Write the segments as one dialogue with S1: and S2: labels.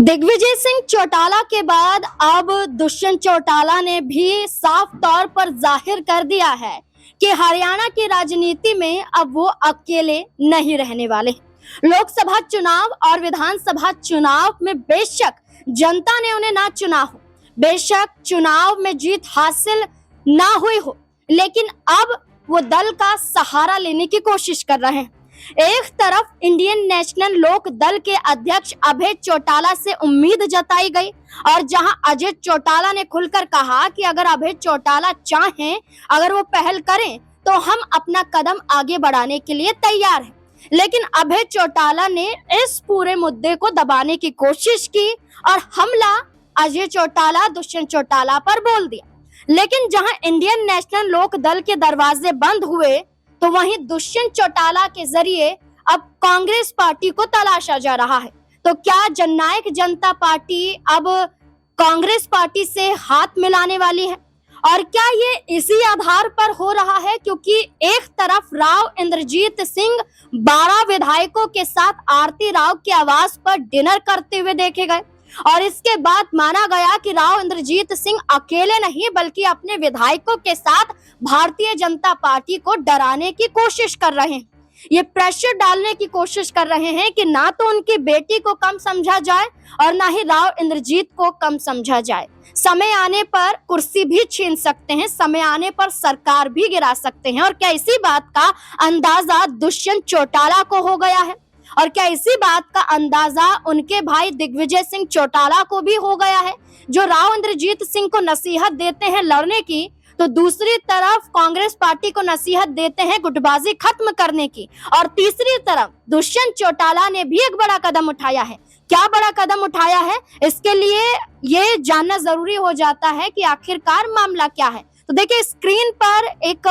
S1: दिग्विजय सिंह चौटाला के बाद अब दुष्यंत चौटाला ने भी साफ तौर पर जाहिर कर दिया है कि हरियाणा की राजनीति में अब वो अकेले नहीं रहने वाले। लोकसभा चुनाव और विधानसभा चुनाव में बेशक जनता ने उन्हें ना चुना हो, बेशक चुनाव में जीत हासिल ना हुई हो, लेकिन अब वो दल का सहारा लेने की कोशिश कर रहे हैं। एक तरफ इंडियन नेशनल लोक दल के अध्यक्ष अभय चौटाला से उम्मीद जताई गई और जहां अजय चौटाला ने खुलकर कहा कि अगर अभय चौटाला चाहें, अगर वो पहल करें तो हम अपना कदम आगे बढ़ाने के लिए तैयार हैं। लेकिन अभय चौटाला ने इस पूरे मुद्दे को दबाने की कोशिश की और हमला अजय चौटाला दुष्यंत चौटाला पर बोल दिया। लेकिन जहां इंडियन नेशनल लोक दल के दरवाजे बंद हुए तो वहीं दुष्यंत चौटाला के जरिए अब कांग्रेस पार्टी को तलाशा जा रहा है। तो क्या जननायक जनता पार्टी अब कांग्रेस पार्टी से हाथ मिलाने वाली है? और क्या ये इसी आधार पर हो रहा है क्योंकि एक तरफ राव इंद्रजीत सिंह 12 विधायकों के साथ आरती राव के आवास पर डिनर करते हुए देखे गए और इसके बाद माना गया कि राव इंद्रजीत सिंह अकेले नहीं बल्कि अपने विधायकों के साथ भारतीय जनता पार्टी को डराने की कोशिश कर रहे हैं। ये प्रेशर डालने की कोशिश कर रहे हैं कि ना तो उनकी बेटी को कम समझा जाए और ना ही राव इंद्रजीत को कम समझा जाए। समय आने पर कुर्सी भी छीन सकते हैं, समय आने पर सरकार भी गिरा सकते हैं। और क्या इसी बात का अंदाजा दुष्यंत चौटाला को हो गया है? और क्या इसी बात का अंदाजा उनके भाई दिग्विजय सिंह चौटाला को भी हो गया है, जो राव इंद्रजीत सिंह को नसीहत देते हैं लड़ने की, तो दूसरी तरफ कांग्रेस पार्टी को नसीहत देते हैं गुटबाजी खत्म करने की। और तीसरी तरफ दुष्यंत चौटाला ने भी एक बड़ा कदम उठाया है। क्या बड़ा कदम उठाया है, इसके लिए ये जानना जरूरी हो जाता है कि आखिरकार मामला क्या है। तो देखिए, स्क्रीन पर एक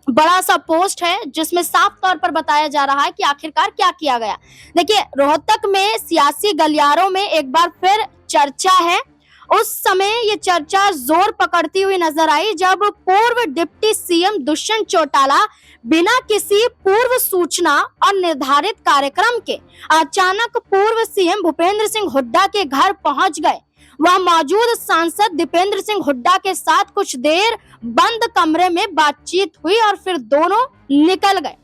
S1: बड़ा सा पोस्ट है जिसमें साफ तौर पर बताया जा रहा है कि आखिरकार क्या किया गया। देखिए, रोहतक में सियासी गलियारों में एक बार फिर चर्चा है। उस समय ये चर्चा जोर पकड़ती हुई नजर आई जब पूर्व डिप्टी सीएम दुष्यंत चौटाला बिना किसी पूर्व सूचना और निर्धारित कार्यक्रम के अचानक पूर्व सीएम भूपेंद्र सिंह हुड्डा के घर पहुंच गए। वहां मौजूद सांसद दीपेंद्र सिंह हुड्डा के साथ कुछ देर बंद कमरे में बातचीत हुई और फिर दोनों निकल गए।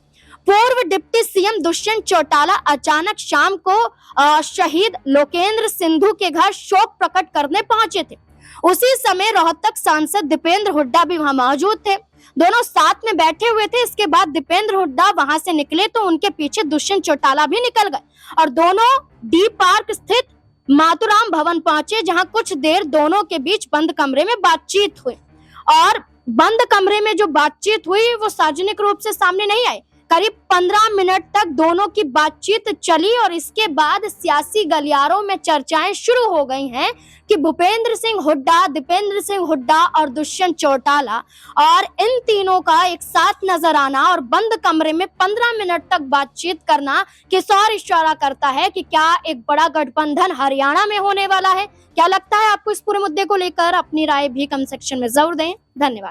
S1: पूर्व डिप्टी सीएम दुष्यंत चौटाला अचानक शाम को शहीद लोकेंद्र सिंधु के घर शोक प्रकट करने पहुंचे थे। उसी समय रोहतक सांसद दीपेंद्र हुड्डा भी वहां मौजूद थे। दोनों साथ में बैठे हुए थे। इसके बाद दीपेंद्र हुड्डा वहां से निकले तो उनके पीछे दुष्यंत चौटाला भी निकल गए और दोनों डी पार्क स्थित मातुराम भवन पहुंचे, जहां कुछ देर दोनों के बीच बंद कमरे में बातचीत हुई। और बंद कमरे में जो बातचीत हुई वो सार्वजनिक रूप से सामने नहीं आई। करीब 15 मिनट तक दोनों की बातचीत चली और इसके बाद सियासी गलियारों में चर्चाएं शुरू हो गई हैं कि भूपेंद्र सिंह हुड्डा, दीपेंद्र सिंह हुड्डा और दुष्यंत चौटाला और इन तीनों का एक साथ नजर आना और बंद कमरे में 15 मिनट तक बातचीत करना किस और इशारा करता है कि क्या एक बड़ा गठबंधन हरियाणा में होने वाला है। क्या लगता है आपको इस पूरे मुद्दे को लेकर? अपनी राय भी कमेंट सेक्शन में जरूर दें। धन्यवाद।